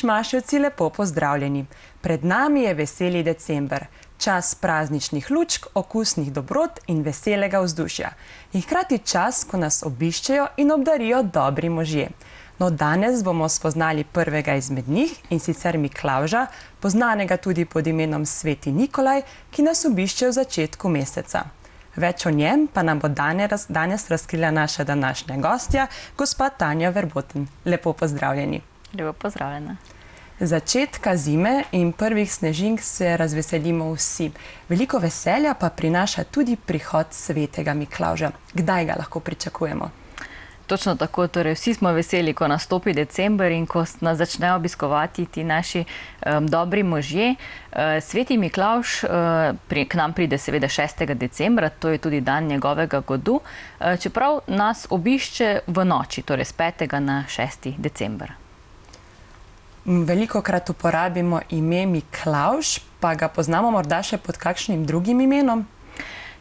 Mišmaševci, lepo pozdravljeni. Pred nami je veseli december, čas prazničnih lučk, okusnih dobrot in veselega vzdušja. In hkrati čas, ko nas obiščejo in obdarijo dobri možje. No, danes bomo spoznali prvega izmed njih, in sicer Miklavža, poznanega tudi pod imenom Sveti Nikolaj, ki nas obišče v začetku meseca. Več o njem pa nam bo danes razkrila naša današnja gostja, gospa Tanja Verboten. Lepo pozdravljeni. Lepo pozdravljena. Začetka zime in prvih snežink se razveselimo vsi. Veliko veselja pa prinaša tudi prihod svetega Miklavža. Kdaj ga lahko pričakujemo? Točno tako, torej vsi smo veseli, ko nastopi december in ko nas začnejo obiskovati ti naši dobri možje. Sveti Miklavž k nam pride seveda 6. decembra, to je tudi dan njegovega godu, čeprav nas obišče v noči, torej z 5. na 6. december. Velikokrat uporabimo ime Miklavž, pa ga poznamo morda še pod kakšnim drugim imenom?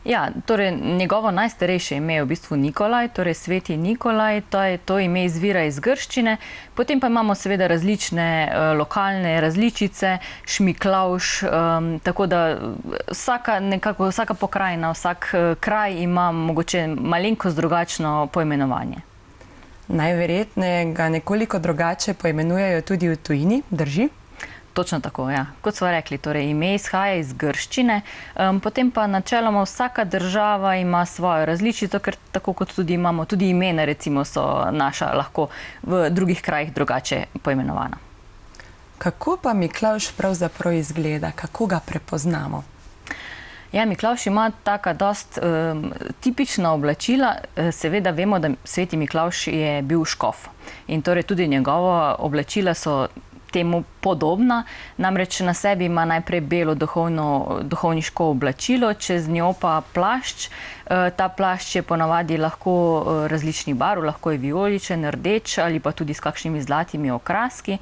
Ja, torej njegovo najstarejše ime je v bistvu Nikolaj, torej Sveti Nikolaj, to ime izvira iz grščine, potem pa imamo seveda različne lokalne različice, Šmiklavž, tako da vsaka pokrajina, vsak kraj ima mogoče malenkost drugačno poimenovanje. Najverjetneje ga nekoliko drugače poimenujejo tudi v tujini, drži? Točno tako, ja. Kot smo rekli, torej ime izhaja iz grščine, potem pa načeloma vsaka država ima svojo različico, ker tako kot tudi imamo, tudi imena recimo so naša lahko v drugih krajih drugače poimenovana. Kako pa Miklavž pravzaprav izgleda? Kako ga prepoznamo? Ja, Miklavž ima taka dost tipična oblačila. Seveda vemo, da Sveti Miklavž je bil škof in torej tudi njegova oblačila so temu podobna, namreč na sebi ima najprej belo duhovniško oblačilo, čez njo pa plašč. Ta plašč je ponavadi lahko različnih barv, lahko je vijoličen, rdeč ali pa tudi s kakšnimi zlatimi okraski.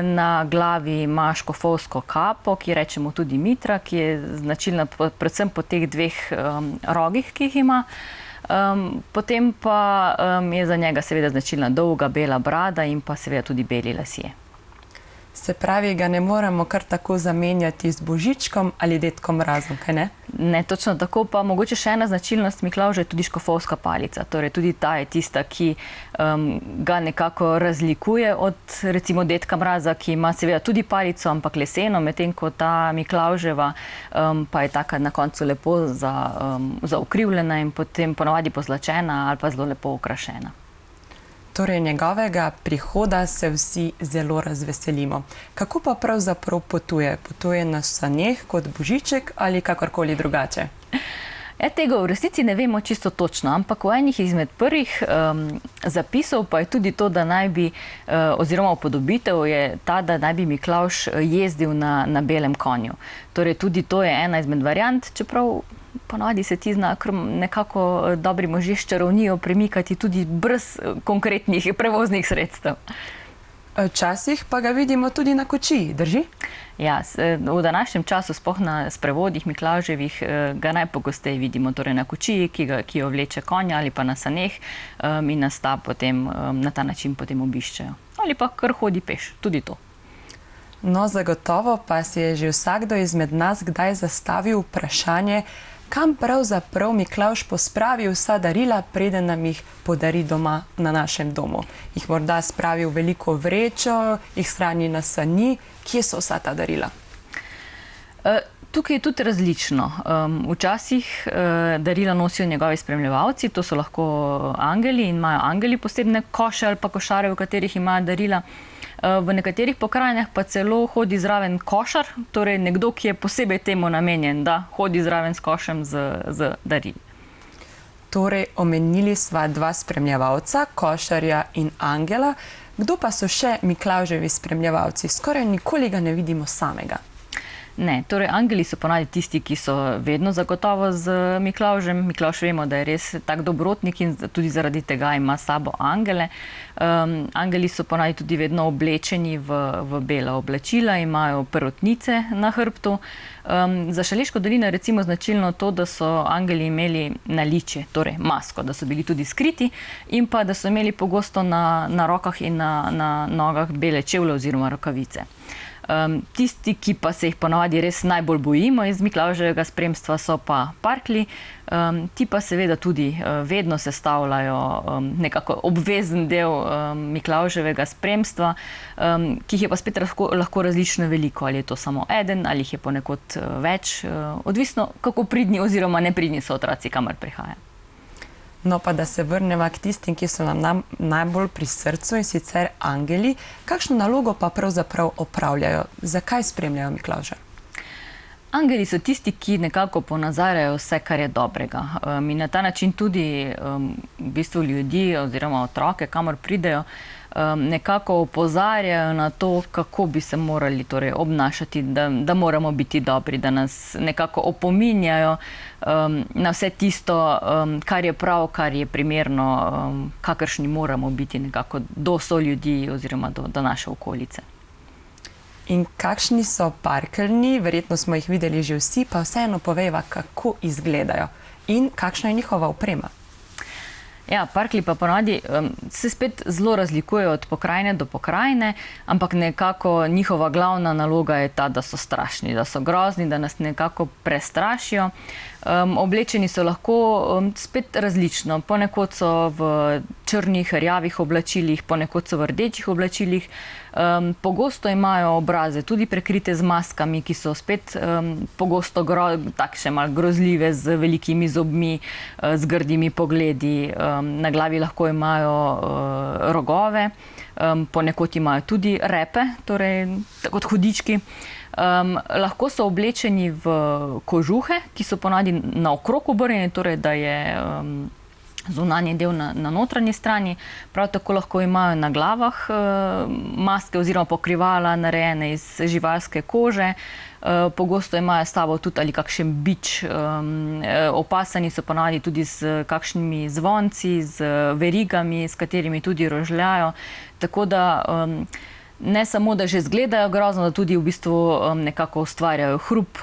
Na glavi ima škofovsko kapo, ki rečemo tudi mitra, ki je značilna predvsem po teh dveh rogih, ki jih ima. Potem pa je za njega seveda značilna dolga bela brada in pa seveda tudi beli lasje. Se pravi, ga ne moremo kar tako zamenjati z Božičkom ali Dedkom Mrazom, kaj ne? Ne, točno tako, pa mogoče še ena značilnost Miklavža je tudi škofovska palica. Torej tudi ta je tista, ki ga nekako razlikuje od recimo Dedka Mraza, ki ima seveda tudi palico, ampak leseno, medtem ko ta Miklavževa pa je taka na koncu lepo zaokrivljena in potem ponavadi pozlačena ali pa zelo lepo okrašena. Torej, njegovega prihoda se vsi zelo razveselimo. Kako pa pravzaprav potuje? Potuje na saneh kot Božiček ali kakorkoli drugače? Tega v resnici ne vemo čisto točno, ampak v enih izmed prvih zapisov pa je tudi to, da naj bi, oziroma upodobitev je ta, da naj bi Miklavž jezdil na belem konju. Torej, tudi to je ena izmed variant, čeprav ponavadi se ti zna nekako dobri možje s čarovnijo premikati tudi brez konkretnih prevoznih sredstev. Včasih pa ga vidimo tudi na kočiji, drži? Ja, v današnjem času, sploh na sprevodih Miklavževih, ga najpogosteje vidimo torej na kočiji, ki jo vleče konja ali pa na saneh in nas na ta način potem obiščejo. Ali pa kar hodi peš, tudi to. No, zagotovo pa si je že vsakdo izmed nas kdaj zastavil vprašanje, kam pravzaprav Miklavž pospravi vsa darila, preden nam jih podari doma na našem domu. Jih morda spravi v veliko vrečo, jih shrani na sani. Kje so vsa ta darila? Tukaj je tudi različno. Včasih darila nosijo njegovi spremljevalci, to so lahko angeli in imajo angeli posebne koše ali pa košare, v katerih imajo darila. V nekaterih pokrajinah pa celo hodi zraven košar, torej nekdo, ki je posebej temu namenjen, da hodi zraven s košem z darili. Torej, omenili sva dva spremljevalca, košarja in angela. Kdo pa so še Miklavževi spremljevalci? Skoraj nikoli ga ne vidimo samega. Ne, torej angeli so ponavadi tisti, ki so vedno zagotovo z Miklavžem. Miklavž vemo, da je res tak dobrotnik in tudi zaradi tega ima s sabo angele. Angeli so ponavadi tudi vedno oblečeni v bela oblačila, imajo perutnice na hrbtu. Za Šaleško dolino je recimo značilno to, da so angeli imeli naličje, torej masko, da so bili tudi skriti in pa da so imeli pogosto na rokah in na nogah bele čevlje oziroma rokavice. Tisti, ki pa se jih ponavadi res najbolj bojimo iz Miklavževega spremstva, so pa parklji. Ti pa seveda tudi vedno sestavljajo nekako obvezen del Miklavževega spremstva, ki jih je pa spet lahko različno veliko, ali je to samo eden, ali jih je ponekod več, odvisno kako pridni oziroma nepridni so otroci, kamor prihaja. No, pa da se vrneva k tistim, ki so nam najbolj pri srcu, in sicer angeli. Kakšno nalogo pa pravzaprav opravljajo? Zakaj spremljajo Miklavža? Angeli so tisti, ki nekako ponazarjajo vse, kar je dobrega. In na ta način tudi v bistvu ljudi oziroma otroke, kamor pridejo, nekako opozarjajo na to, kako bi se morali torej obnašati, da moramo biti dobri, da nas nekako opominjajo na vse tisto, kar je prav, kar je primerno, kakršni moramo biti nekako do soljudi oziroma do naše okolice. In kakšni so parkeljni? Verjetno smo jih videli že vsi, pa vseeno povejva, kako izgledajo in kakšna je njihova oprema. Ja, parklji pa ponavadi se spet zelo razlikujejo od pokrajine do pokrajine, ampak nekako njihova glavna naloga je ta, da so strašni, da so grozni, da nas nekako prestrašijo. Oblečeni so lahko spet različno. Ponekod so v črnih, rjavih oblačilih, ponekod so v rdečih oblačilih. Pogosto imajo obraze tudi prekrite z maskami, ki so spet pogosto takšne malo grozljive, z velikimi zobmi, z grdimi pogledi. Na glavi lahko imajo rogove, ponekod imajo tudi repe, torej kot hudički. Lahko so oblečeni v kožuhe, ki so ponavadi naokrog obrnjeni, torej da je zunanji del na notranji strani. Prav tako lahko imajo na glavah maske oziroma pokrivala narejene iz živalske kože. Pogosto imajo s sabo tudi ali kakšen bič. Opasani so ponavadi tudi s kakšnimi zvonci, z verigami, s katerimi tudi rožljajo. Tako da ne samo, da že izgledajo grozno, da tudi v bistvu nekako ustvarjajo hrup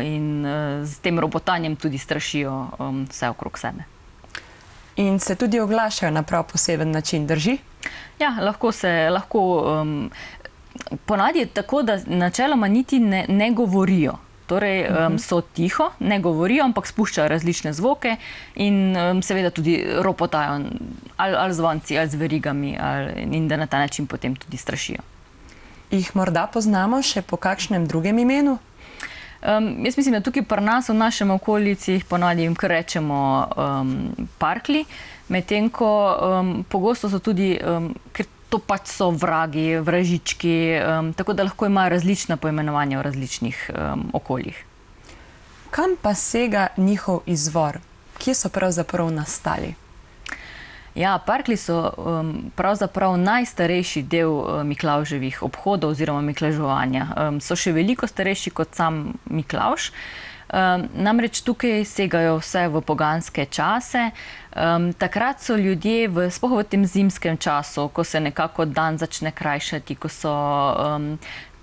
in s tem ropotanjem tudi strašijo vse okrog sebe. In se tudi oglašajo na prav poseben način, drži? Ja, lahko ponavadi je tako, da načeloma niti ne govorijo. Torej so tiho, ne govorijo, ampak spuščajo različne zvoke in seveda tudi ropotajo ali zvonci, ali z verigami, in da na ta način potem tudi strašijo. Jih morda poznamo še po kakšnem drugem imenu? Jaz mislim, da tukaj pri nas v našem okolici jih ponavadi jim kar rečemo parklji, medtem ko pogosto so tudi, ker to pač so vragi, vražički, tako da lahko imajo različna poimenovanja v različnih okoljih. Kam pa sega njihov izvor? Kje so pravzaprav nastali? Ja, parklji so pravzaprav najstarejši del Miklavževih obhodov oziroma miklavževanja. So še veliko starejši kot sam Miklavž. Namreč tukaj segajo vse v poganske čase. Takrat so ljudje, sploh v tem zimskem času, ko se nekako dan začne krajšati,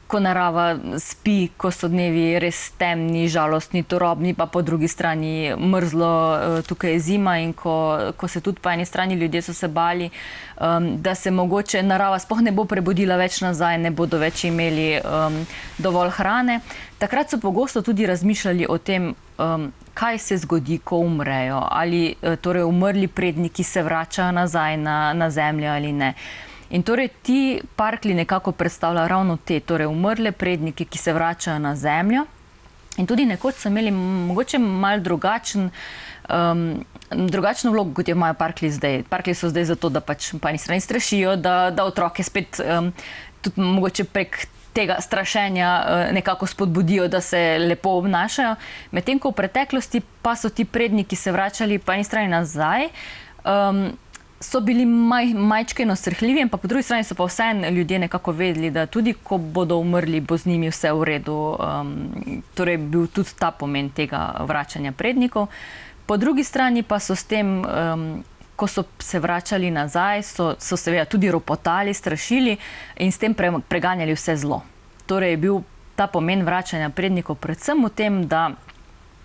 ko narava spi, ko so dnevi res temni, žalostni, turobni, pa po drugi strani mrzlo, tukaj je zima in ko se tudi po eni strani ljudje so se bali, da se mogoče narava sploh ne bo prebudila več nazaj, ne bodo več imeli dovolj hrane. Takrat so pogosto tudi razmišljali o tem, kaj se zgodi, ko umrejo, ali torej umrli predniki se vračajo nazaj na zemljo ali ne. In torej ti parklji nekako predstavljajo ravno te, torej umrle prednike, ki se vračajo na zemljo. In tudi nekoč so imeli mogoče malo drugačno vlogo, kot jo imajo parklji zdaj. Parklji so zdaj zato, da pač po eni strani strašijo, da otroke spet tudi mogoče prek tega strašenja nekako spodbudijo, da se lepo obnašajo. Medtem ko v preteklosti pa so ti predniki se vračali po eni strani nazaj, so bili majčkeno srhljivi, pa po drugi strani so pa vseeno ljudje nekako vedeli, da tudi ko bodo umrli, bo z njimi vse v redu. Torej bil tudi ta pomen tega vračanja prednikov. Po drugi strani pa so s tem, ko so se vračali nazaj, so seveda tudi ropotali, strašili in s tem preganjali vse zlo. Torej je bil ta pomen vračanja prednikov predvsem v tem, da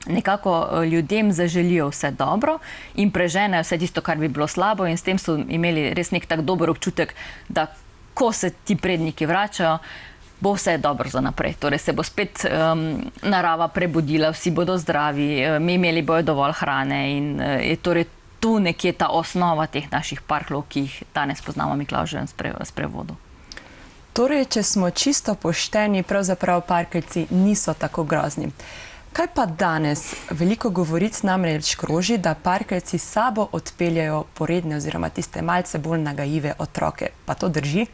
nekako ljudem zaželijo vse dobro in preženejo vse tisto, kar bi bilo slabo, in s tem so imeli res nek tak dober občutek, da ko se ti predniki vračajo, bo vse dobro za naprej. Torej se bo spet narava prebudila, vsi bodo zdravi, imeli bojo dovolj hrane in je torej tu nekje ta osnova teh naših parklov, ki jih danes poznamo Miklavževem sprevodu. Torej, če smo čisto pošteni, pravzaprav parkeljci niso tako grozni. Kaj pa danes? Veliko govoric namreč kroži, da parkeljci s sabo odpeljajo poredne oziroma tiste malce bolj nagajive otroke. Pa to drži?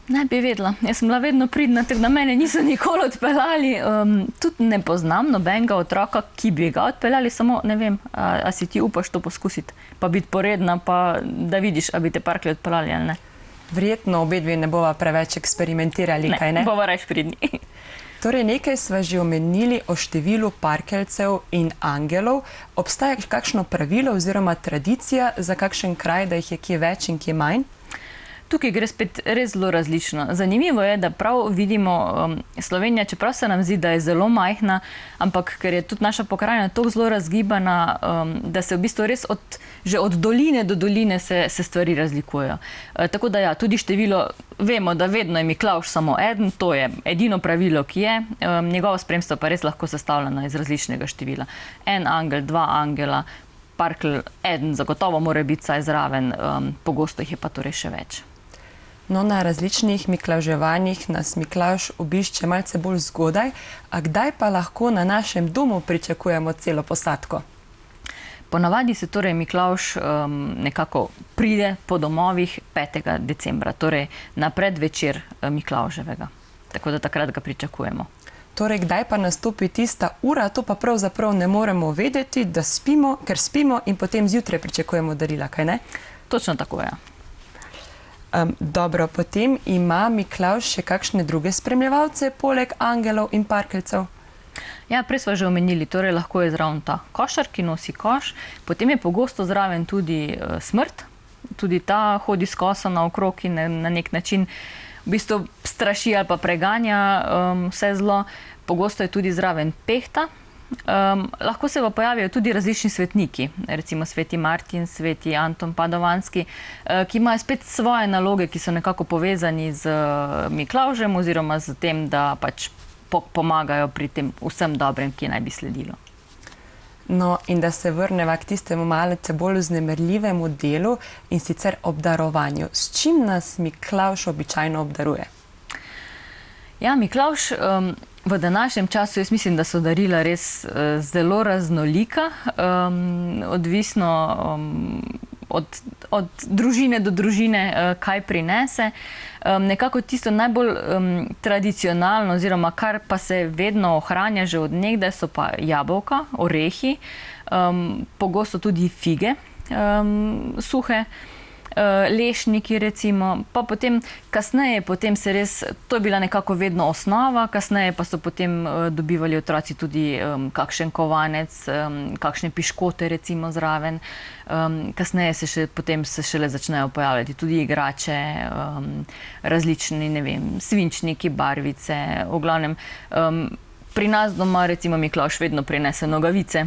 Ne bi vedela. Jaz sem bila vedno pridna, tako da mene niso nikoli odpeljali. Tudi ne poznam nobenega otroka, ki bi ga odpeljali, samo ne vem, a si ti upaš to poskusiti, pa biti poredna, pa da vidiš, a bi te parklji odpeljali ali ne. Verjetno obedve ne bova preveč eksperimentirali, kaj ne? Ne, bova reč pridni. Torej, nekaj sva že omenili o številu parkeljcev in angelov. Obstaja kakšno pravilo oziroma tradicija za kakšen kraj, da jih je kje več in kje manj? Tukaj gre spet res zelo različno. Zanimivo je, da prav vidimo Slovenija, čeprav se nam zdi, da je zelo majhna, ampak ker je tudi naša pokrajina tako zelo razgibana, da se v bistvu res že od doline do doline se stvari razlikujejo. Tako da ja, tudi število, vemo, da vedno je Miklavž samo eden, to je edino pravilo, ki je. Njegovo spremstvo pa res lahko sestavljeno iz različnega števila. En angel, dva angela, parkelj eden zagotovo mora biti saj zraven, pogosto jih je pa torej še več. No, na različnih miklavževanjih nas Miklavž obišče malce bolj zgodaj, a kdaj pa lahko na našem domu pričakujemo celo posadko? Ponavadi se torej Miklavž nekako pride po domovih 5. decembra, torej na predvečer Miklavževega. Tako da takrat ga pričakujemo. Torej, kdaj pa nastopi tista ura, to pa pravzaprav ne moremo vedeti, da spimo, ker spimo in potem zjutraj pričakujemo darila, kaj ne? Točno tako je. Dobro, potem ima Miklavž še kakšne druge spremljevalce, poleg angelov in parkeljcev? Ja, prej sva že omenili, torej lahko je zraven ta košar, ki nosi koš, potem je pogosto zraven tudi smrt, tudi ta hodi skosa naokrog in na nek način v bistvu straši ali pa preganja vse zlo. Pogosto je tudi zraven pehta. Lahko se pa pojavijo tudi različni svetniki, recimo sveti Martin, sveti Anton Padovanski, ki imajo spet svoje naloge, ki so nekako povezani z Miklavžem oziroma z tem, da pač pomagajo pri tem vsem dobrem, ki naj bi sledilo. No, in da se vrneva k tistemu malce bolj vznemirljivemu delu, in sicer obdarovanju. S čim nas Miklavž običajno obdaruje? Ja, Miklavž v današnjem času, jaz mislim, da so darila res zelo raznolika, odvisno od družine do družine, kaj prinese. Nekako tisto najbolj tradicionalno, oziroma kar pa se vedno ohranja že od nekdaj, so pa jabolka, orehi, pogosto tudi fige suhe, lešniki recimo, pa potem kasneje, se res, to je bila nekako vedno osnova, kasneje pa so potem dobivali otroci tudi kakšen kovanec, kakšne piškote recimo zraven, kasneje se šele začnejo pojavljati tudi igrače, različni, ne vem, svinčniki, barvice, v glavnem pri nas doma recimo Miklavž vedno prinese nogavice.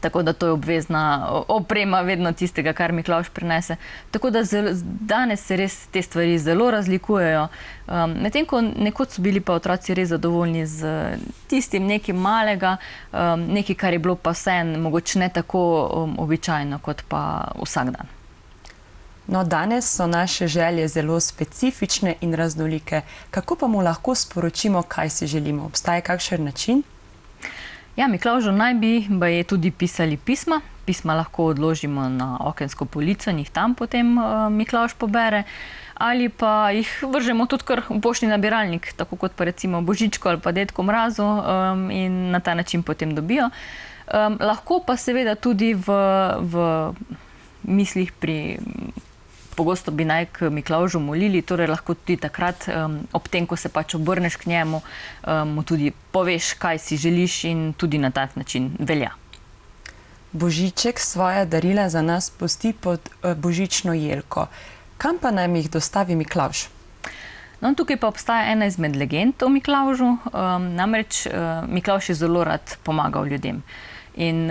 Tako da to je obvezna oprema vedno tistega, kar Miklavž prinese. Tako da danes se res te stvari zelo razlikujejo. Medtem ko nekoč so bili pa otroci res zadovoljni z tistim nekim malega, nekaj, kar je bilo pa vseeno mogoče ne tako običajno kot pa vsak dan. No, danes so naše želje zelo specifične in raznolike. Kako pa mu lahko sporočimo, kaj si želimo? Obstaja kakšen način? Ja, Miklavžu naj bi tudi pisali pisma. Pisma lahko odložimo na okensko polico in jih tam potem Miklavž pobere. Ali pa jih vržemo tudi kar v poštni nabiralnik, tako kot pa recimo Božičku ali pa Dedku Mrazu, in na ta način potem dobijo. Lahko pa seveda tudi v mislih pogosto bi naj k Miklavžu molili, torej lahko tudi takrat, ob tem, ko se pač obrneš k njemu, mu tudi poveš, kaj si želiš in tudi na tak način velja. Božiček svoja darila za nas pusti pod božično jelko. Kam pa naj jih dostavi Miklavž? No, tukaj pa obstaja ena izmed legend o Miklavžu, namreč Miklavž je zelo rad pomagal ljudem. In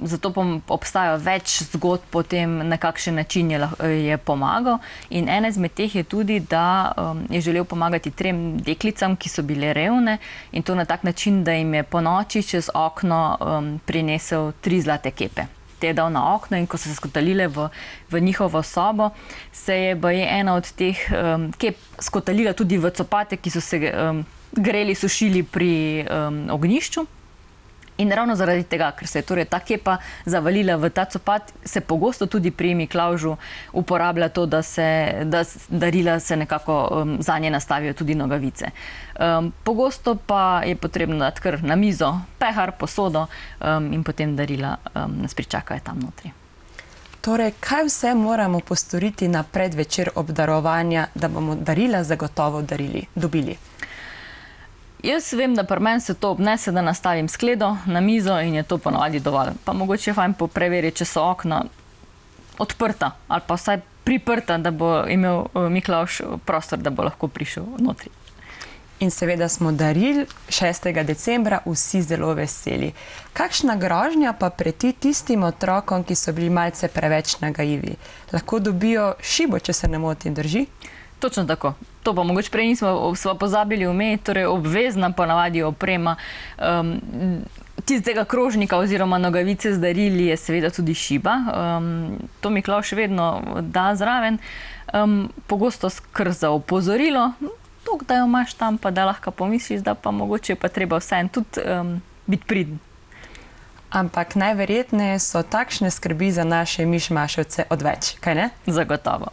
zato obstaja več zgodb o tem, na kakšen način je pomagal. In ena izmed teh je tudi, da je želel pomagati 3 deklicam, ki so bile revne, in to na tak način, da jim je po noči čez okno prinesel 3 zlate kepe. Te je dal na okno in ko so se skotalile v njihovo sobo, se je baje ena od teh kep skotalila tudi v copate, ki so se greli, sušili pri ognjišču. In ravno zaradi tega, ker se je torej ta kepa zavalila v ta copat, se pogosto tudi pri Miklavžu uporablja to, da darila se nekako zanje nastavijo tudi nogavice. Pogosto pa je potrebno dati kar na mizo pehar, posodo in potem darila nas pričakajo tam notri. Torej, kaj vse moramo postoriti na predvečer obdarovanja, da bomo darila zagotovo dobili? Jaz vem, da pri meni se to obnese, da nastavim skledo na mizo in je to ponavadi dovolj. Pa mogoče je fajn preveriti, če so okna odprta ali pa vsaj priprta, da bo imel Miklavž prostor, da bo lahko prišel notri. In seveda smo daril 6. decembra vsi zelo veseli. Kakšna grožnja pa preti tistim otrokom, ki so bili malce preveč nagajivi? Lahko dobijo šibo, če se ne motim, drži? Točno tako. To pa mogoče prej smo pozabili omeniti, torej obvezna ponavadi oprema tistega krožnika oziroma nogavice z darili je seveda tudi šiba. To Miklavž vedno da zraven. Pogosto kar za opozorilo, to, da jo imaš tam, pa da lahko pomisliš, da pa mogoče pa treba vseeno tudi biti priden. Ampak najverjetneje so takšne skrbi za naše mišmaševce odveč, kaj ne? Zagotovo.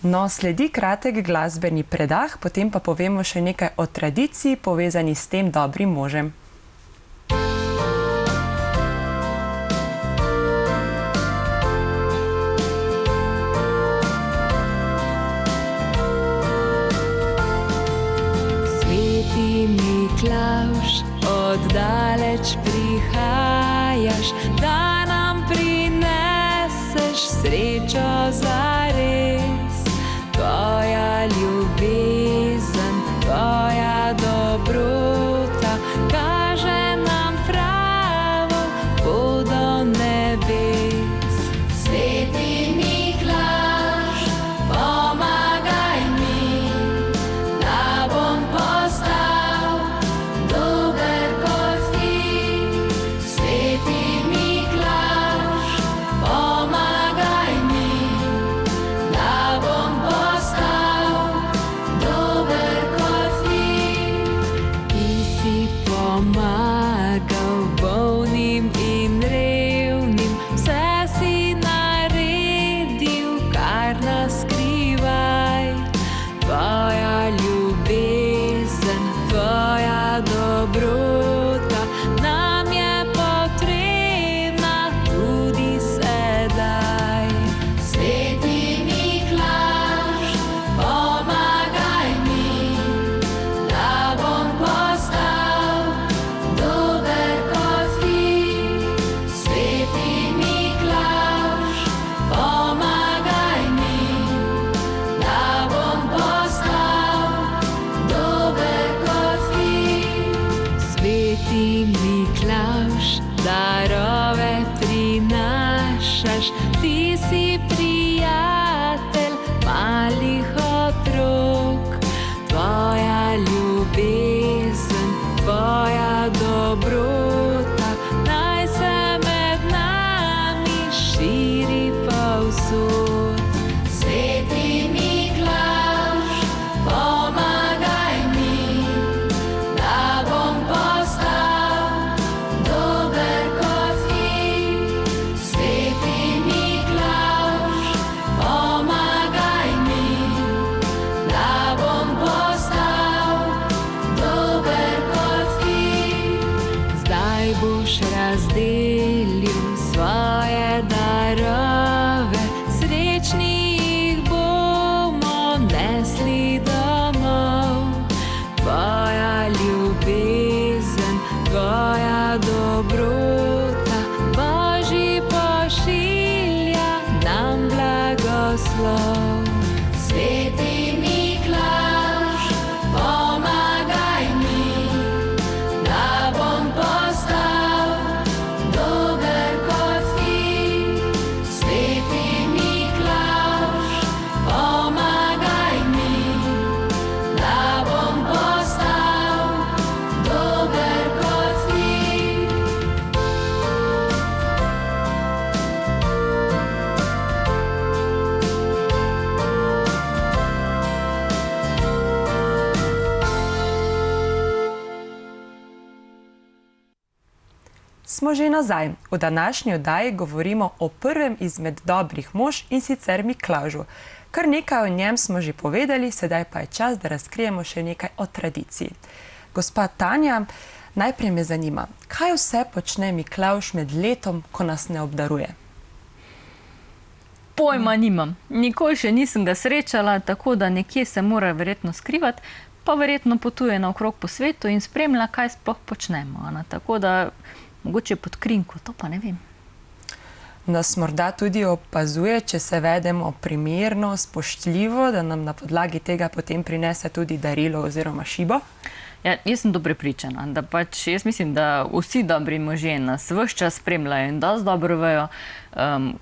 No, sledi kratek glasbeni predah, potem pa povemo še nekaj o tradiciji povezani s tem dobrim možem. Sveti Miklavž, oddaleč prihajaš, da nam prineseš srečo zares. Tvoja ljubezen, tvoja dobrota kaže nam pravo pot do nebes. Sveti Miklavž, pomagaj mi, da bom postal dober kot ti. Sveti Miklavž, pomagaj mi, da bom pomagal bolnim in revnim, vse si naredil, kar nas skrivaj. Tvoja ljubezen, tvoja dobrota nam je potrebna tudi sedaj. Sveti Miklavž, pomagaj mi, da bom postal dober kot ti. Sveti Miklavž, pomagaj mi, da bom postal dober kot ti. Sveti Miklavž, darove prinašaš, ti si prijatelj malih otrok. Tvoja ljubezen, tvoja dobrota naj se med nami širi povsod. Sveti Miklavž, pomagaj mi, da bom postal dober kot ti. Sveti Miklavž, pomagaj mi, da bom postal dober kot ti. Zdaj boš razdelil svoje darove dobrota, Božji pošilja nam blagoslov. Sveti Miklavž, pomagaj mi, da bom postal dober kot ti. Sveti Miklavž, pomagaj mi, da bom postal dober kot ti. Smo že nazaj. V današnji oddaji govorimo o prvem izmed dobrih mož, in sicer Miklavžu. Kar nekaj o njem smo že povedali, sedaj pa je čas, da razkrijemo še nekaj o tradiciji. Gospa Tanja, najprej me zanima, kaj vse počne Miklavž med letom, ko nas ne obdaruje? Pojma nimam. Nikoli še nisem ga srečala, tako da nekje se mora verjetno skrivati, pa verjetno potuje naokrog po svetu in spremlja, kaj sploh počnemo. Tako da mogoče pod krinko, to pa ne vem. Nas morda tudi opazuje, če se vedemo primerno, spoštljivo, da nam na podlagi tega potem prinese tudi darilo oziroma šibo? Ja, jaz sem to prepričana, da jaz mislim, da vsi dobri možje nas ves čas spremljajo in dosti dobro vejo,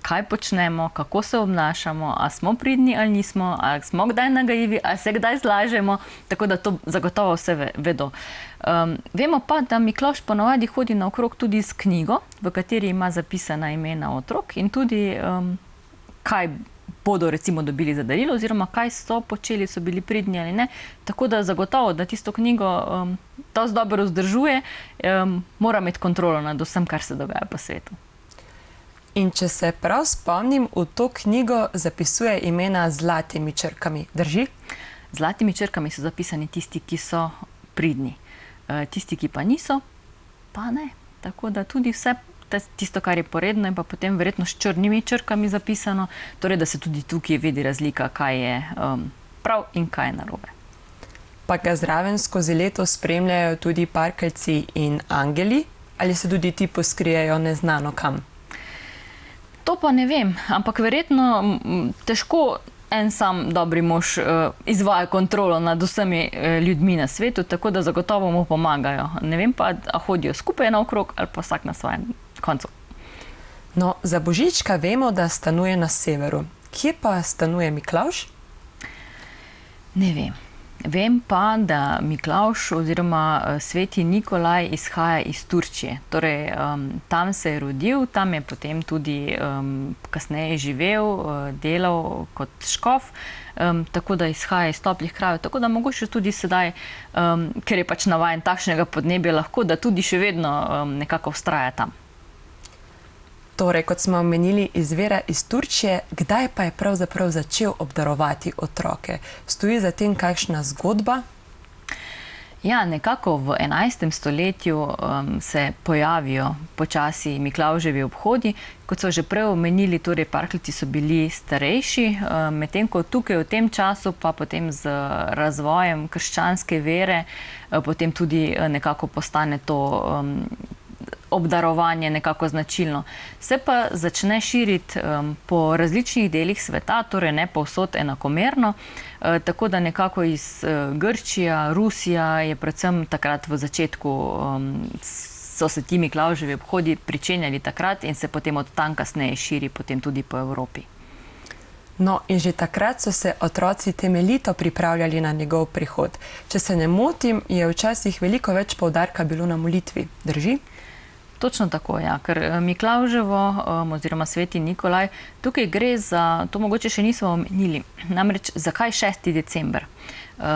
kaj počnemo, kako se obnašamo, a smo pridni ali nismo, a smo kdaj nagajivi, a se kdaj zlažemo, tako da to zagotovo vse vedo. Vemo pa, da Miklavž ponavadi hodi naokrog tudi s knjigo, v kateri ima zapisana imena otrok in tudi kaj bodo recimo dobili za darilo oziroma kaj so počeli, so bili pridni ali ne. Tako da zagotovo, da tisto knjigo dosti dobro vzdržuje, mora imeti kontrolo nad vsem, kar se dogaja po svetu. In če se prav spomnim, v to knjigo zapisuje imena z zlatimi črkami. Drži? Z zlatimi črkami so zapisani tisti, ki so pridni. Tisti, ki pa niso, pa ne. Tako da tudi vse tisto, kar je poredno, in pa potem verjetno s črnimi črkami zapisano, torej da se tudi tukaj vidi razlika, kaj je prav in kaj je narobe. Pa ga zraven skozi leto spremljajo tudi parkeljci in angeli, ali se tudi ti poskrijejo neznano kam? To pa ne vem, ampak verjetno težko en sam dobri mož izvaja kontrolo nad vsemi ljudmi na svetu, tako da zagotovo mu pomagajo. Ne vem pa, a hodijo skupaj naokrog ali pa vsak na svojem koncu. No, za Božička vemo, da stanuje na severu. Kje pa stanuje Miklavž? Ne vem. Vem pa, da Miklavž oziroma sveti Nikolaj izhaja iz Turčije. Torej, tam se je rodil, tam je potem tudi kasneje živel, delal kot škof, tako da izhaja iz toplih krajev. Tako da mogoče tudi sedaj, ker je pač navajen takšnega podnebja, lahko, da tudi še vedno nekako vztraja tam. Torej, kot smo omenili, izvira iz Turčije, kdaj pa je pravzaprav začel obdarovati otroke? Stoji za tem kakšna zgodba? Ja, nekako v 11. stoletju se pojavijo počasi Miklavževi obhodi. Kot so že prej omenili, torej parkeljci so bili starejši, medtem ko tukaj v tem času pa potem z razvojem krščanske vere potem tudi nekako postane to obdarovanje nekako značilno. Se pa začne širiti po različnih delih sveta, torej ne povsod enakomerno, tako da nekako iz Grčija, Rusija je predvsem takrat v začetku so se ti Miklavževi obhodi pričenjali takrat in se potem od tam kasneje širi potem tudi po Evropi. No, in že takrat so se otroci temeljito pripravljali na njegov prihod. Če se ne motim, je včasih veliko več poudarka bilo na molitvi. Drži? Točno tako, ja, ker Miklavževo oziroma sveti Nikolaj, tukaj gre za, to mogoče še nismo omenili, namreč zakaj 6. december?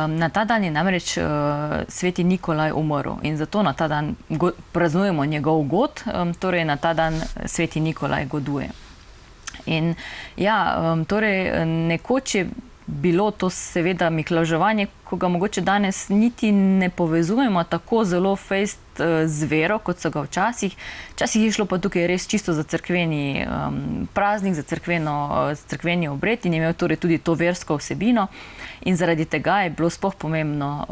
Na ta dan je namreč sveti Nikolaj umrl in zato na ta dan praznujemo njegov god, torej na ta dan sveti Nikolaj goduje. In ja, torej nekoč je bilo to seveda Miklavževanje, ko ga mogoče danes niti ne povezujemo tako zelo fejst z vero, kot so ga včasih. Včasih je šlo pa tukaj res čisto za cerkveni praznik, za cerkveni obred in je imel torej tudi to versko vsebino. In zaradi tega je bilo sploh pomembno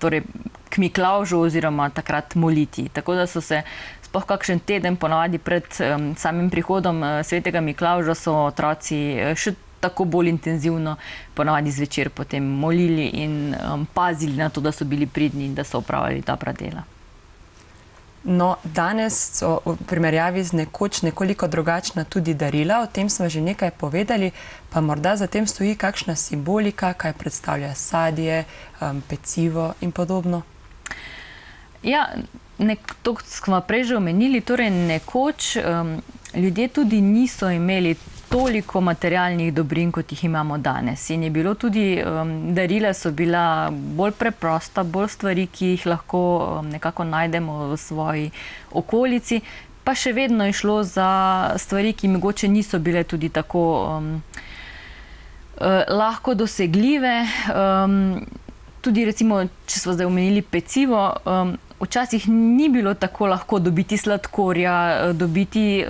torej k Miklavžu oziroma takrat moliti. Tako da so se sploh kakšen teden ponavadi pred samim prihodom svetega Miklavža so otroci še tako bolj intenzivno ponavadi zvečer potem molili in pazili na to, da so bili pridni in da so opravljali dobra dela. No, danes so v primerjavi z nekoč nekoliko drugačna tudi darila, o tem smo že nekaj povedali, pa morda za tem stoji kakšna simbolika, kaj predstavlja sadje, pecivo in podobno. Ja, to smo prej že omenili, torej nekoč ljudje tudi niso imeli toliko materialnih dobrin, kot jih imamo danes. In je bilo tudi, darila so bila bolj preprosta, bolj stvari, ki jih lahko nekako najdemo v svoji okolici, pa še vedno je šlo za stvari, ki mogoče niso bile tudi tako lahko dosegljive. Tudi recimo, če smo zdaj omenili pecivo, včasih ni bilo tako lahko dobiti sladkorja, dobiti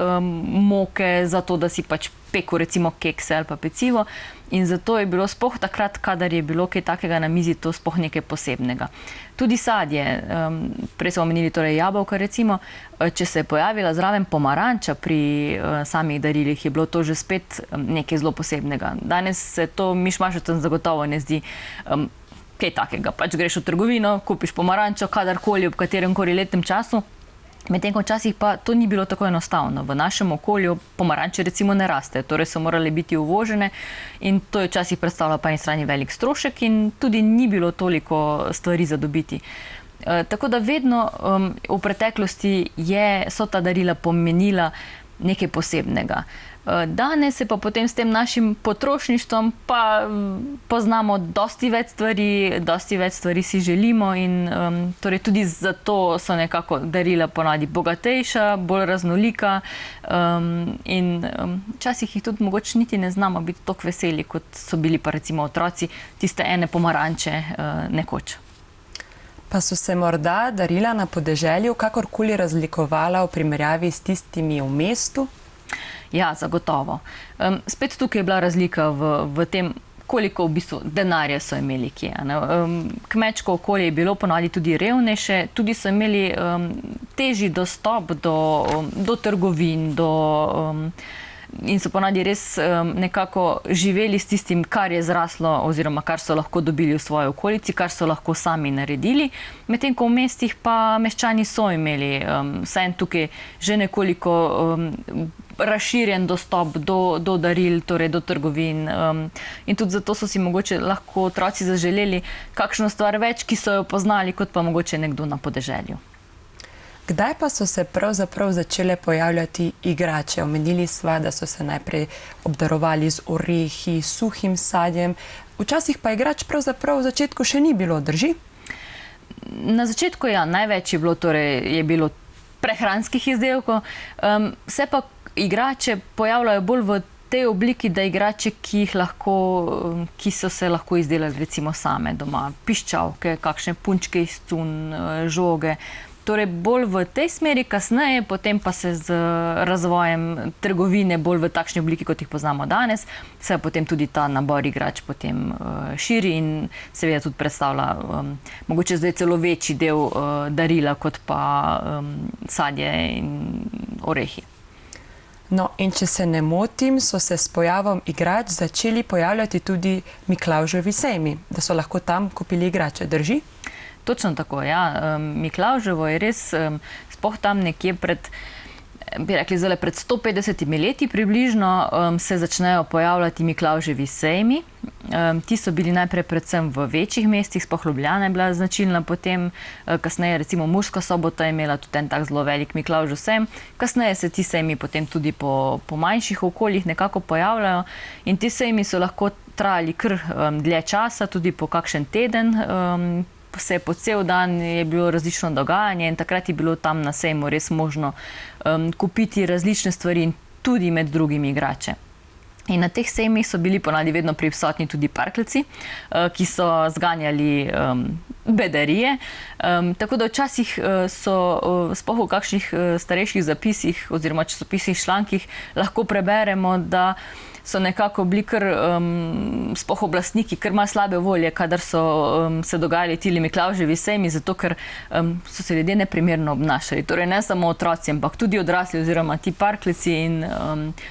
moke za to, da si pač pekel recimo kekse ali pa pecivo. In zato je bilo sploh takrat, kadar je bilo kaj takega na mizi, to sploh nekaj posebnega. Tudi sadje, prej smo omenili torej jabolka recimo, če se je pojavila zraven pomaranča pri samih darilih, je bilo to že spet nekaj zelo posebnega. Danes se to mišmašetem zagotovo ne zdi kaj takega. Pač greš v trgovino, kupiš pomarančo, kadarkoli, ob kateremkoli letnem času. Medtem ko včasih pa to ni bilo tako enostavno. V našem okolju pomaranče recimo ne raste, torej so morale biti uvožene in to je včasih predstavljalo po eni strani velik strošek in tudi ni bilo toliko stvari za dobiti. Tako da vedno v preteklosti so ta darila pomenila nekaj posebnega. Danes se pa potem s tem našim potrošništvom pa poznamo dosti več stvari si želimo in torej tudi zato so nekako darila ponavadi bogatejša, bolj raznolika in včasih jih tudi mogoče niti ne znamo biti toliko veseli, kot so bili pa recimo otroci tiste ene pomaranče nekoč. Pa so se morda darila na podeželju kakorkoli razlikovala v primerjavi s tistimi v mestu? Ja, zagotovo. Spet tukaj je bila razlika v tem, koliko v bistvu denarja so imeli kje. Kmečko okolje je bilo ponavadi tudi revnejše, tudi so imeli težji dostop do trgovin, in so ponavadi res nekako živeli s tistim, kar je zraslo oziroma kar so lahko dobili v svoji okolici, kar so lahko sami naredili. Medtem ko v mestih pa meščani so imeli vsaj tukaj že nekoliko razširjen dostop do daril, torej do trgovin. In tudi zato so si mogoče lahko otroci zaželeli kakšno stvar več, ki so jo poznali, kot pa mogoče nekdo na podeželju. Kdaj pa so se pravzaprav začele pojavljati igrače? Omenili sva, da so se najprej obdarovali z orehi, suhim sadjem. Včasih pa igrač pravzaprav v začetku še ni bilo, drži? Na začetku ja, največ je bilo prehranskih izdelkov. Se pa igrače pojavljajo bolj v tej obliki, da igrače, ki so se lahko izdelali recimo same doma. Piščalke, kakšne punčke iz cun, žoge. Torej bolj v tej smeri, kasneje, potem pa se z razvojem trgovine bolj v takšni obliki, kot jih poznamo danes, se potem tudi ta nabor igrač potem širi in seveda tudi predstavlja mogoče zdaj celo večji del darila, kot pa sadje in orehi. No, in če se ne motim, so se s pojavom igrač začeli pojavljati tudi Miklavževi sejmi, da so lahko tam kupili igrače, drži? Točno tako, ja. Miklavževo je res sploh tam nekje pred 150 leti približno se začnejo pojavljati Miklavževi sejmi. Ti so bili najprej predvsem v večjih mestih, sploh Ljubljana je bila značilna, potem kasneje recimo Murska Sobota je imela tudi en tak zelo velik Miklavžev sejem. Kasneje se ti sejmi potem tudi po manjših okoljih nekako pojavljajo in ti sejmi so lahko trajali kar dlje časa, tudi po kakšen teden. Po cel dan je bilo različno dogajanje in takrat je bilo tam na sejmu res možno kupiti različne stvari in tudi med drugimi igrače. In na teh sejmih so bili ponavadi vedno prisotni tudi parkeljci, ki so zganjali bedarije. Tako da včasih so sploh v kakšnih starejših zapisih oziroma časopisnih člankih lahko preberemo, da so nekako bili kar sploh oblastniki, kar malo slabe volje, kadar so se dogajali tili Miklavževi sejmi, zato ker so se ljudje neprimerno obnašali. Torej ne samo otroci, ampak tudi odrasli oziroma ti parkeljci in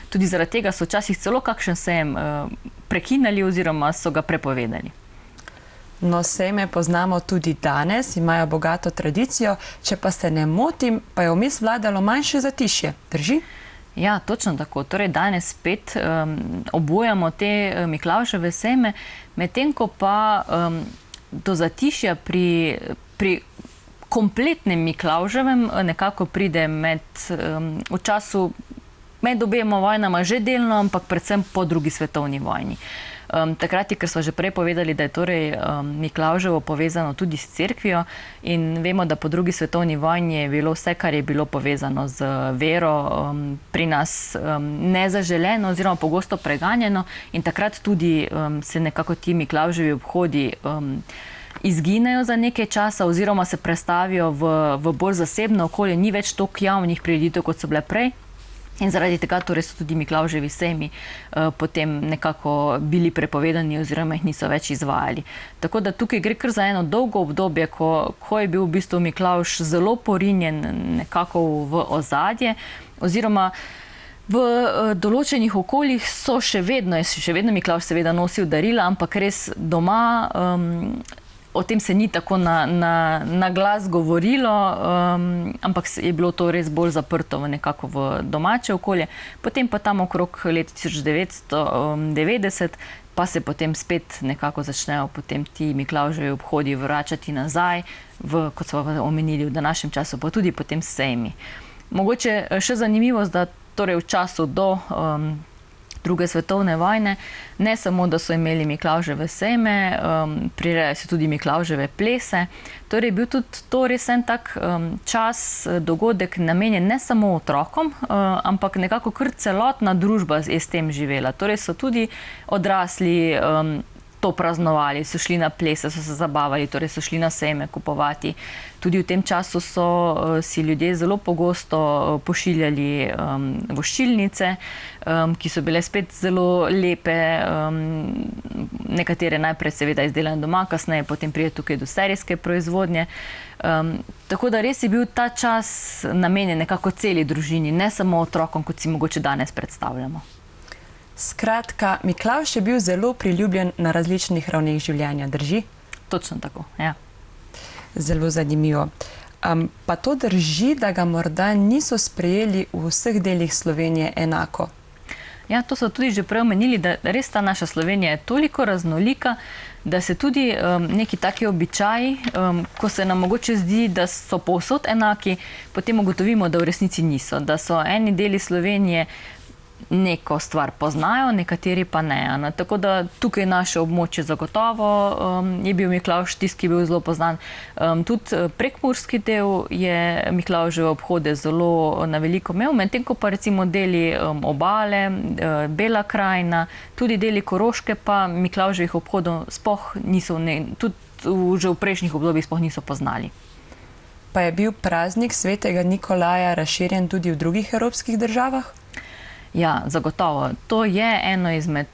tudi zaradi tega so včasih celo kakšen sejem prekinali oziroma so ga prepovedali. No, sejme poznamo tudi danes, imajo bogato tradicijo, če pa se ne motim, pa je vmes vladalo manjše zatišje. Drži? Ja, točno tako. Torej danes spet obujamo te Miklavževe sejme, medtem ko pa do zatišja pri kompletnem Miklavževem nekako pride v času med obema vojnama že delno, ampak predvsem po drugi svetovni vojni. Takrat je, ker smo že prej povedali, da je torej Miklavževo povezano tudi s cerkvijo in vemo, da po drugi svetovni vojni je bilo vse, kar je bilo povezano z vero, pri nas nezaželeno oziroma pogosto preganjeno in takrat tudi se nekako ti Miklavževi obhodi izginejo za nekaj časa oziroma se prestavijo v bolj zasebno okolje, ni več toliko javnih prireditev, kot so bile prej. In zaradi tega torej so tudi Miklavževi sejmi potem nekako bili prepovedani oziroma jih niso več izvajali. Tako da tukaj gre kar za eno dolgo obdobje, ko je bil v bistvu Miklavž zelo porinjen nekako v ozadje oziroma v določenih okoljih so še vedno Miklavž seveda nosil darila, ampak res doma o tem se ni tako na glas govorilo, ampak je bilo to res bolj zaprto nekako v domače okolje. Potem pa tam okrog leta 1990 pa se potem spet nekako začnejo potem ti Miklavževi obhodi vračati nazaj, kot smo omenili v današnjem času, pa tudi potem sejmi. Mogoče še zanimivost, da torej v času do druge svetovne vojne, ne samo, da so imeli Miklavževe sejme, prirejajo se tudi Miklavževe plese. Torej je bil tudi to res en tak čas, dogodek namenjen ne samo otrokom, ampak nekako kar celotna družba je s tem živela. Torej so tudi odrasli to praznovali, so šli na plese, so se zabavali, torej so šli na sejme kupovati. Tudi v tem času so si ljudje zelo pogosto pošiljali voščilnice, ki so bile spet zelo lepe, nekatere najprej seveda izdelane doma, kasneje potem pride tukaj do serijske proizvodnje. Tako da res je bil ta čas namenjen nekako celi družini, ne samo otrokom, kot si mogoče danes predstavljamo. Skratka, Miklavž je bil zelo priljubljen na različnih ravneh življenja, drži? Točno tako, ja. Zelo zanimivo. Pa to drži, da ga morda niso sprejeli v vseh delih Slovenije enako? Ja, to so tudi že prej omenili, da res ta naša Slovenija je toliko raznolika, da se tudi neki taki običaji, ko se nam mogoče zdi, da so povsod enaki, potem ugotovimo, da v resnici niso. Da so eni deli Slovenije neko stvar poznajo, nekateri pa ne. Tako da tukaj naše območje zagotovo je bil Miklavž tisti, ki je bil zelo poznan. Tudi prekmurski del je Miklavževe obhode zelo na veliko imel, medtem ko pa recimo deli Obale, Bela krajina, tudi deli Koroške pa Miklavževih obhodov sploh niso, tudi že v prejšnjih obdobjih sploh niso poznali. Pa je bil praznik svetega Nikolaja razširjen tudi v drugih evropskih državah? Ja, zagotovo. To je eno izmed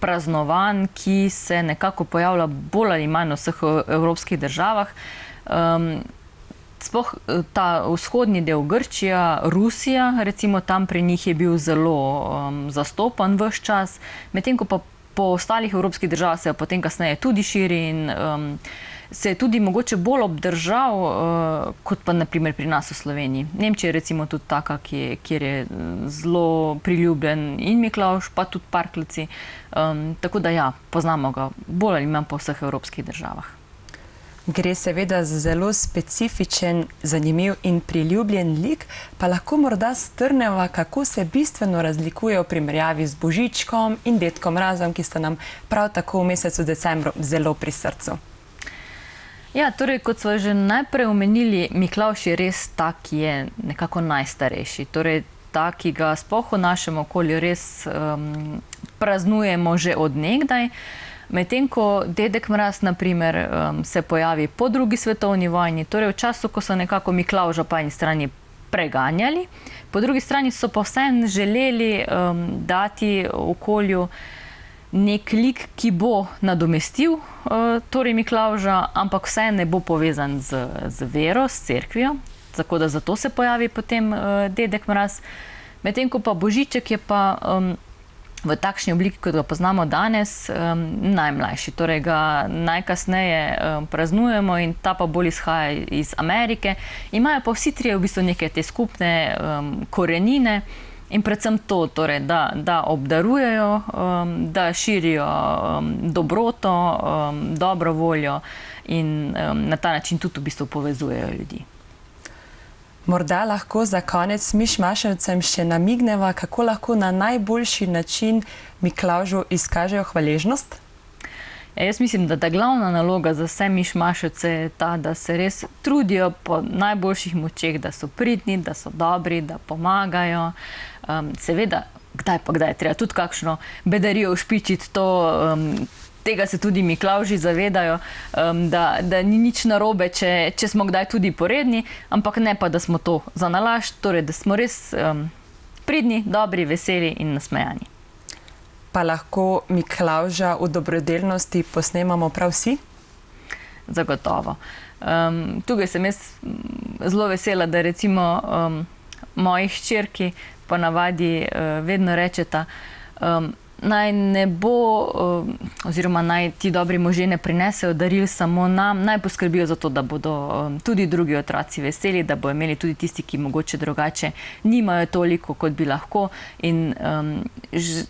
praznovanj, ki se nekako pojavlja bolj ali manj v vseh evropskih državah. Sploh ta vzhodni del Grčija, Rusija, recimo tam pri njih je bil zelo zastopan ves čas, medtem ko pa po ostalih evropskih državah se je potem kasneje tudi širi in se je tudi mogoče bolj obdržal, kot pa naprimer pri nas v Sloveniji. Nemčija je recimo tudi taka, kjer je zelo priljubljen in Miklavž, pa tudi parkeljci. Tako da ja, poznamo ga bolj ali manj po vseh evropskih državah. Gre seveda za zelo specifičen, zanimiv in priljubljen lik, pa lahko morda strneva, kako se bistveno razlikuje v primerjavi z Božičkom in Dedkom Mrazom, ki sta nam prav tako v mesecu decembru zelo pri srcu. Ja, torej, kot smo že najprej omenili, Miklavž je res ta, ki je nekako najstarejši. Torej, ta, ki ga sploh v našem okolju res praznujemo že od nekdaj. Medtem ko Dedek Mraz, na primer, se pojavi po drugi svetovni vojni, torej v času, ko so nekako Miklavža po eni strani preganjali, po drugi strani so pa vseeno želeli dati okolju nek lik, ki bo nadomestil torej Miklavža, ampak vseeno ne bo povezan z vero, s cerkvijo, tako da zato se pojavi potem Dedek Mraz. Medtem ko pa Božiček je pa v takšni obliki, kot ga poznamo danes, najmlajši. Torej ga najkasneje praznujemo in ta pa bolj izhaja iz Amerike. Imajo pa vsi trije v bistvu neke te skupne korenine in predvsem to, torej, da obdarujejo, da širijo dobroto, dobro voljo in na ta način tudi v bistvu povezujejo ljudi. Morda lahko za konec Mišmaševcem še namigneva, kako lahko na najboljši način Miklavžu izkažejo hvaležnost? Jaz mislim, da glavna naloga za vse Mišmaševce je ta, da se res trudijo po najboljših močeh, da so pridni, da so dobri, da pomagajo. Seveda, kdaj pa kdaj je treba tudi kakšno bedarijo ušpičiti, tega se tudi Miklavži zavedajo, da ni nič narobe, če smo kdaj tudi poredni, ampak ne pa, da smo to za nalašč, torej da smo res pridni, dobri, veseli in nasmejani. Pa lahko Miklavža v dobrodelnosti posnemamo prav vsi? Zagotovo. Tukaj sem jaz zelo vesela, da recimo moji hčerki ponavadi vedno rečeta, naj ne bo, oziroma naj ti dobri možje ne prinesejo daril samo nam, naj poskrbijo za to, da bodo tudi drugi otroci veseli, da bodo imeli tudi tisti, ki mogoče drugače nimajo toliko, kot bi lahko. In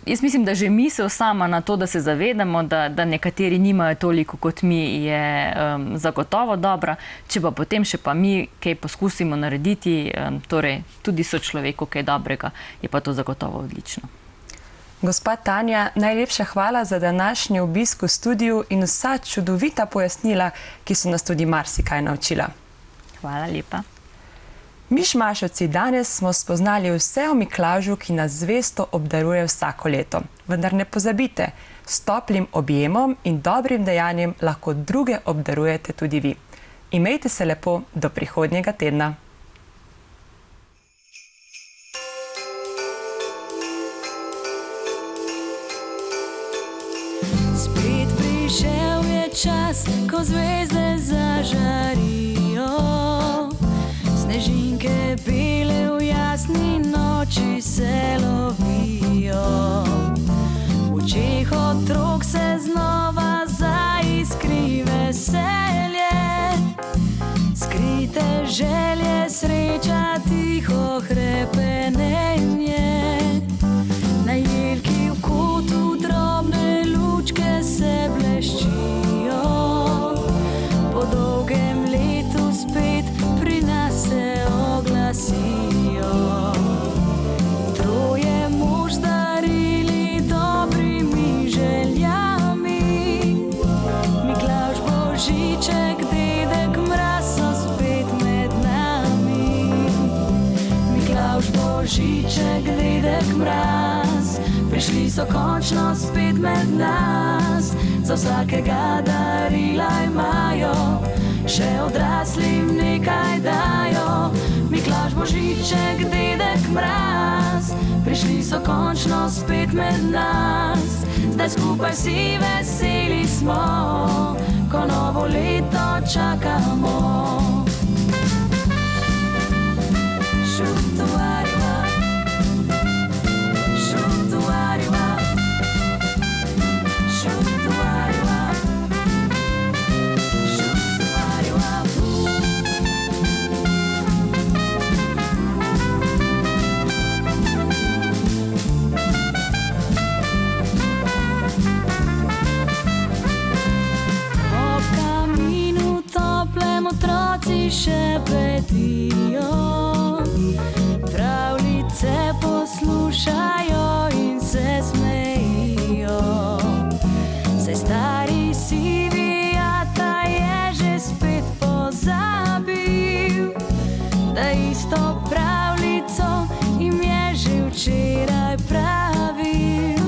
jaz mislim, da že misel sama na to, da se zavedamo, da nekateri nimajo toliko kot mi, je zagotovo dobra. Če pa potem še pa mi kaj poskusimo narediti, torej tudi sočloveku kaj dobrega, je pa to zagotovo odlično. Gospa Tanja, najlepša hvala za današnji obisk v studiu in vsa čudovita pojasnila, ki so nas tudi marsikaj naučila. Hvala lepa. Mišmaševci, danes smo spoznali vse o Miklavžu, ki nas zvesto obdaruje vsako leto. Vendar ne pozabite, s toplim objemom in dobrim dejanjem lahko druge obdarujete tudi vi. Imejte se lepo do prihodnjega tedna. Spet prišel je čas, ko zvezde zažarijo, snežinke bele v jasni noči se lovijo. V očeh otrok se znova zaiskri veselje, skrite želje, sreča, tiho hrepenenje. Na jelki v kotu drobne lučke se bleščijo, po dolgem letu spet pri nas se oglasijo. Troje mož darili dobrimi željami, Miklavž, Božiček, Dedek Mraz so spet med nami. Miklavž, Božiček, Dedek Mraz, prišli so končno spet med nas. Za vsakega darila imajo, še odraslim nekaj dajo. Miklavž, Božiček, Dedek Mraz, prišli so končno spet med nas. Zdaj skupaj vsi veseli smo, ko novo leto čakamo. Šutuariva, šutuariva, šutuariva, šutuariva. Ob kaminu toplem otroci šepetijo, pravljice poslušajo in se smejijo. Saj stari sivi ata je že spet pozabil, da isto pravljico jim je že včeraj pravil.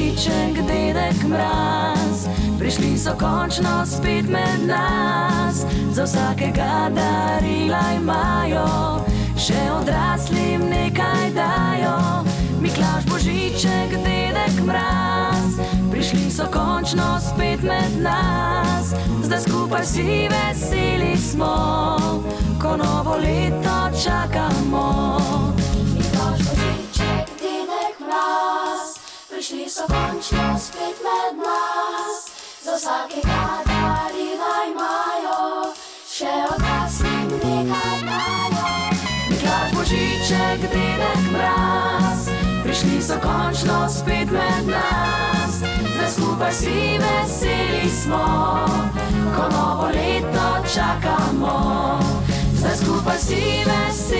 Božiček, dedek Mraz, prišli so končno spet med nas. Za vsakega darila imajo, še odraslim nekaj dajo. Miklavž, Božiček, dedek Mraz, prišli so končno spet med nas. Zdaj skupaj vsi veseli smo, ko novo leto čakamo. Miklavž, Božiček, dedek Mraz, prišli so končno spet med nas. Za vsakega darila imajo, še odraslim nekaj dajo. Miklavž, Božiček, dedek Mraz, prišli so končno spet med nas. Zdaj skupaj vsi veseli smo, ko novo leto čakamo. Zdaj skupaj vsi veseli